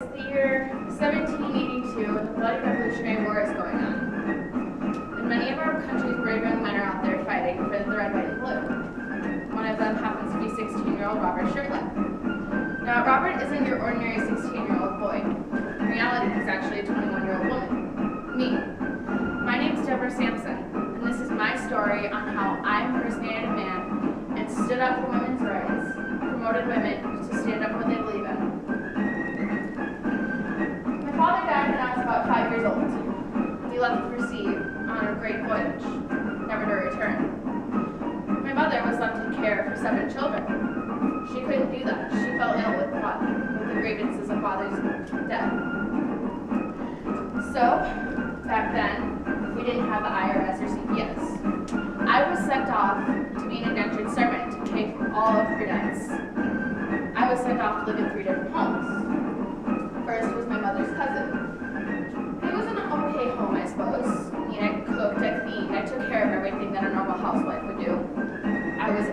It's the year 1782 and the bloody Revolutionary War is going on. And many of our country's brave young men are out there fighting for the red, white, and blue. One of them happens to be 16-year-old Robert Shirtlip. Now, Robert isn't your ordinary 16-year-old boy. In reality, he's actually a 21-year-old woman. Me. My name's Deborah Sampson, and this is my story on how I impersonated a man and stood up for women's rights, promoted women to stand up for what they believe in. My father died when I was about 5 years old. He left for sea on a great voyage, never to return. My mother was left to care for 7 children. She couldn't do that. She fell ill with the grievances of father's death. So, back then, we didn't have the IRS or CPS. I was sent off to be an indentured servant to pay for all of her debts. I was sent off to live in 3 different homes. First was my mother's cousin. It was an okay home, I suppose. I mean, I cooked, I cleaned, I took care of everything that a normal housewife would do. I was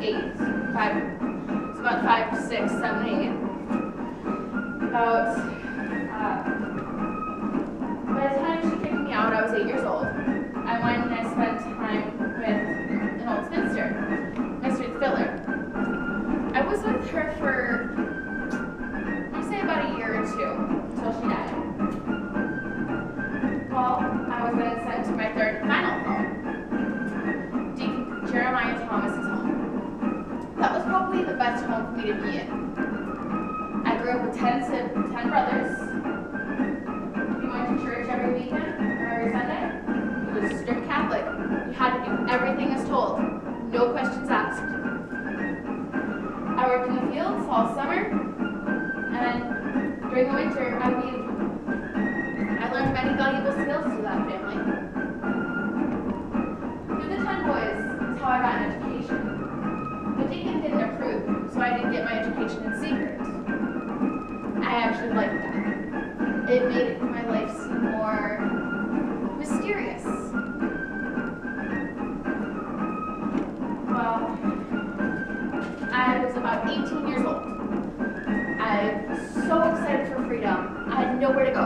5, 6, 7, 8. By the time she kicked me out, I was 8 years old. I went and I spent time with an old spinster, Mr. Filler. I was with her for, I want to say about a year or 2, until she died. Well, I was then sent to my 3rd and final home, Deacon Jeremiah Thomas's home. That was probably the best home for me to be in. I grew up with 10 brothers. We went to church every weekend or every Sunday. He was a strict Catholic. You had to do everything as told, no questions asked. I worked in the fields all summer, and during the winter, I weaved. I learned many valuable skills through that family. Through the 10 boys is how I got an education. The deacon didn't approve, so I didn't get my education in secret. I actually liked that. It made my life seem more mysterious. Well, I was about 18 years old. I was so excited for freedom. I had nowhere to go.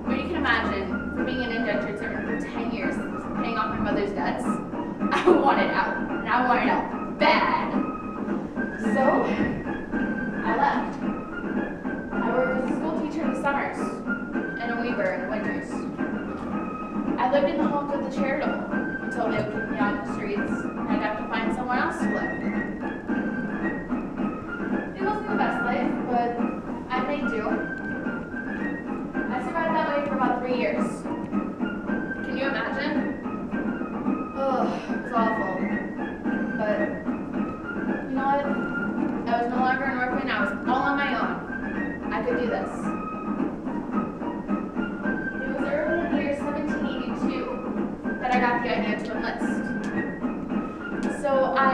But you can imagine, for being an indentured servant for 10 years, paying off my mother's debts, I wanted out. And I wanted out bad. So, I left. I worked as a school teacher in the summers and a weaver in the winters. I lived in the homes of the charitable until they would kick me out in the streets and I'd have to find somewhere else to live. It wasn't the best life, but I made do. I survived that way for about 3 years. Can you imagine? Oh, it was awful. But, you know what? I was no longer an orphan, I was all on my own. I could do this. It was early in the year 1782 that I got the idea to enlist. So I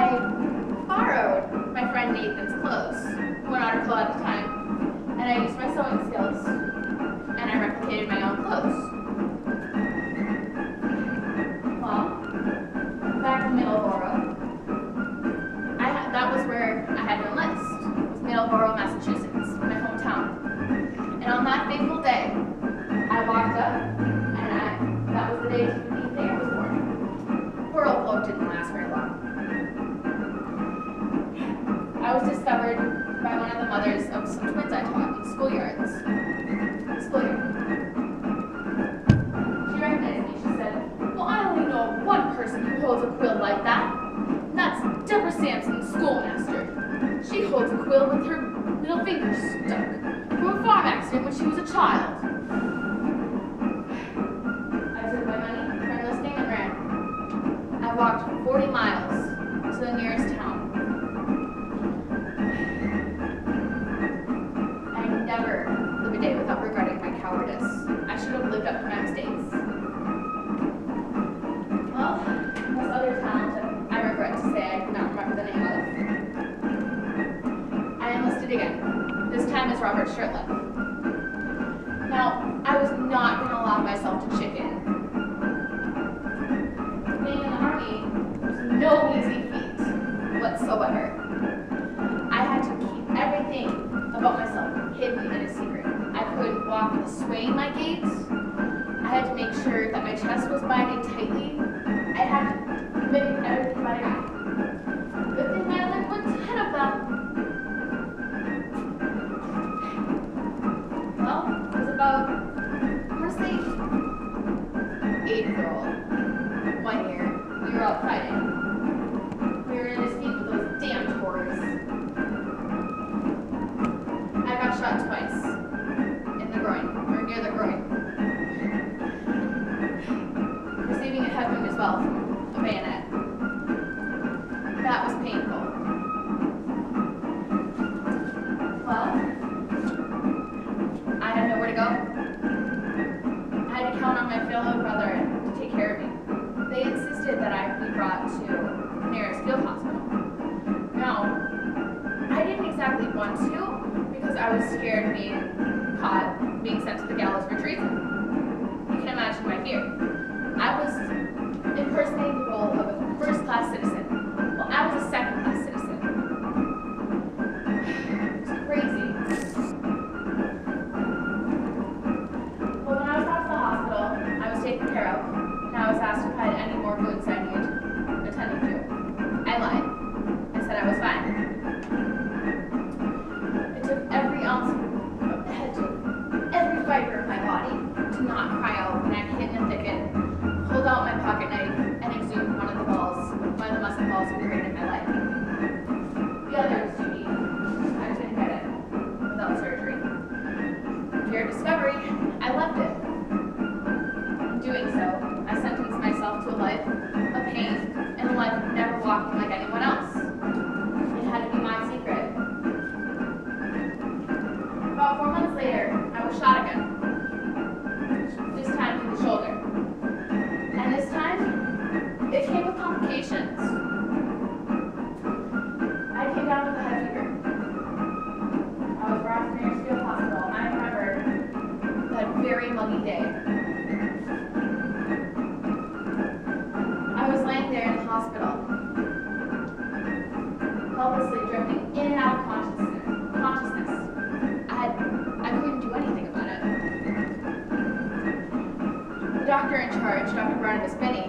borrowed my friend Nathan's clothes, 1 article at a time, and I used my sewing skills, and I replicated my own clothes. Well, back in Middleborough, that was where I had to enlist. It was Middleborough, Massachusetts, my hometown. And on that fateful day, I walked up, and that was the day I was born. Poor old bloke didn't last very long. I was discovered by one of the mothers of some twins I taught in schoolyard. She recognized me. She said, "Well, I only know of one person who holds a quill like that. And that's Deborah Sampson, the schoolmaster. She holds a quill with her middle finger stuck from a farm accident when she was a child." I took my money for enlisting and ran. I walked 40 miles to the nearest town. I never live a day without regretting my cowardice. I should have lived up to my mistakes. Well, this other town I regret to say I cannot remember the name of. I enlisted again, this time as Robert Shirtlip. Now, walk with a sway in my gait. I had to make sure that my chest was binding tightly. I had to mimic everything about a guy. Good thing I lived with 10 of them. Well, it was about, I want to say, 8-year-old. One year, we were out fighting. We were in a dispute with those damn Tories. I got shot twice. In the groin, or near the groin. Receiving a head wound as well from a bayonet. That was painful. Well, I had nowhere to go. I had to count on my fellow brother to take care of me. They insisted that I be brought to the nearest field hospital. Now, I didn't exactly want to because I was scared of being caught, being sent to the gallows for treason. You can imagine my fear. I was impersonating the role of a first-class citizen. Well, I was a second-class citizen. It was crazy. Well, when I was brought to the hospital, I was taken care of, and I was asked if I had any more wounds I needed attending to. I lied. I said I was fine. It took every ounce of the head to every fiber of my body to not cry out when I hid in a thicket, pulled out my pocket knife, and exhumed one of the muscle balls who created my life. The other was too deep. I just didn't get it without surgery. Fear of discovery, I left it. In doing so, I sentenced myself to a life of pain and a life of never walking like anyone else. It had to be my secret. About 4 months later, I was shot again. This time through the shoulder. And this time, it came with complications. I came down with a head fever. I was brought to the nearest field hospital, and I remember that very muggy day. I was laying there in the hospital, helplessly drifting in and out of consciousness. I couldn't do anything about it. The doctor in charge, Dr. Barnabas Binney,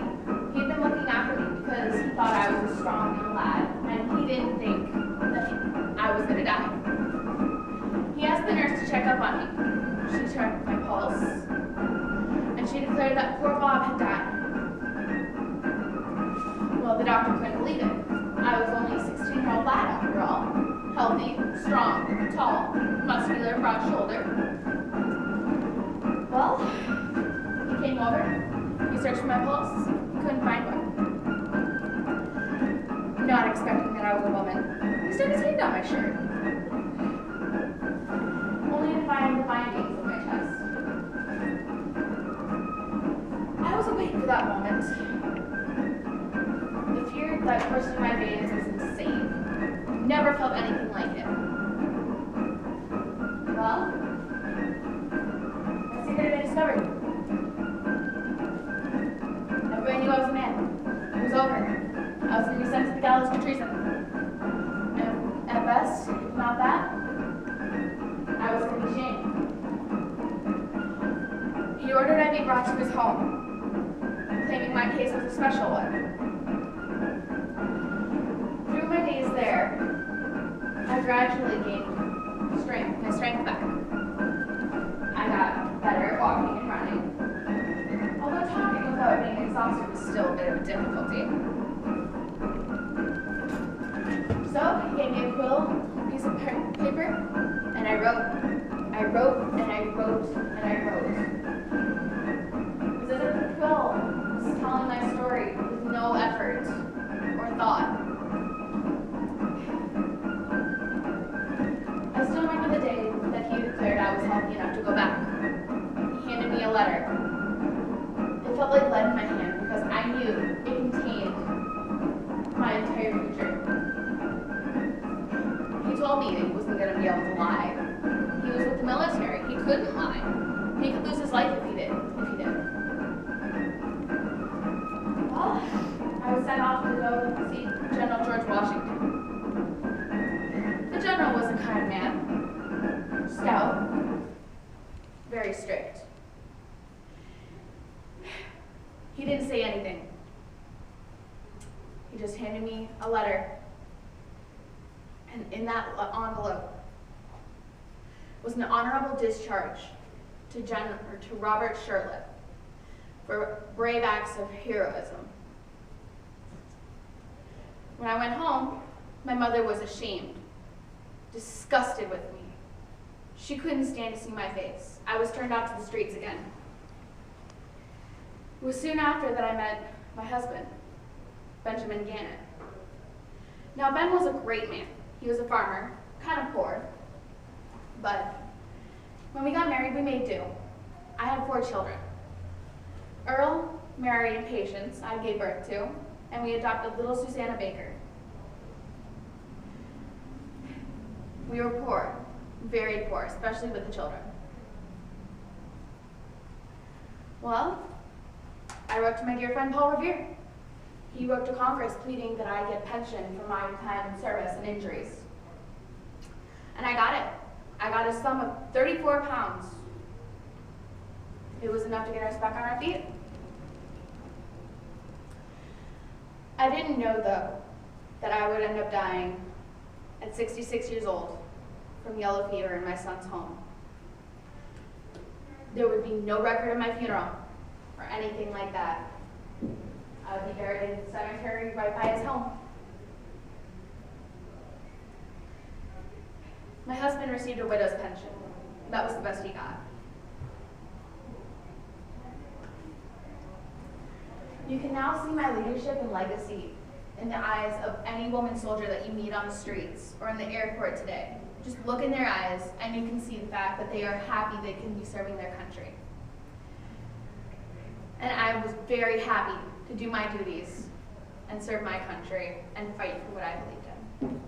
he'd been looking after me because he thought I was a strong young lad, and he didn't think that I was going to die. He asked the nurse to check up on me. She checked my pulse, and she declared that poor Bob had died. Well, the doctor couldn't believe it. I was only a 16-year-old lad after all. Healthy, strong, tall, muscular, broad-shouldered. Well, he came over, he searched for my pulse, he couldn't find one. Not expecting that I was a woman, he stuck his hand down my shirt. Only to find the bindings of my chest. I was awake for that moment. The fear that coursed through my veins was insane. Never felt anything like it. Well, my secret had been discovered. Everybody knew I was a man. It was over. I was going to be sent to the gallows for treason. And at best, if not that, I was going to be shamed. He ordered I be brought to his home, claiming my case was a special one. Through my days there, I gradually gained my strength back. I got better at walking and running, although talking without being exhausted was still a bit of a difficulty. So he gave me a quill, a piece of paper, and I wrote. I wrote, and I wrote, and I wrote. It was as if the quill was telling my story with no effort or thought. I still remember the day that he declared I was healthy enough to go back. He handed me a letter. It felt like lead in my hand because I knew it contained my entire future. He told me that he wasn't going to be able to lie. He was with the military. He couldn't lie. He could lose his life if he did. Well, I was sent off to go see General George Washington. The general was a kind man, stout, very strict. He didn't say anything. He just handed me a letter, and in that envelope was an honorable discharge to Robert Shirley for brave acts of heroism. When I went home, my mother was ashamed, disgusted with me. She couldn't stand to see my face. I was turned out to the streets again. It was soon after that I met my husband, Benjamin Gannett. Now, Ben was a great man. He was a farmer, kind of poor, but when we got married, we made do. I had 4 children. Earl, Mary, and Patience I gave birth to, and we adopted little Susanna Baker. We were poor, very poor, especially with the children. Well, I wrote to my dear friend Paul Revere. He wrote to Congress pleading that I get pension for my time in service and injuries. And I got it. I got a sum of 34 pounds. It was enough to get us back on our feet. I didn't know, though, that I would end up dying at 66 years old from yellow fever in my son's home. There would be no record of my funeral or anything like that. I would be buried in the cemetery right by his home. My husband received a widow's pension. That was the best he got. You can now see my leadership and legacy in the eyes of any woman soldier that you meet on the streets or in the airport today. Just look in their eyes and you can see the fact that they are happy they can be serving their country. And I was very happy to do my duties and serve my country and fight for what I believed in.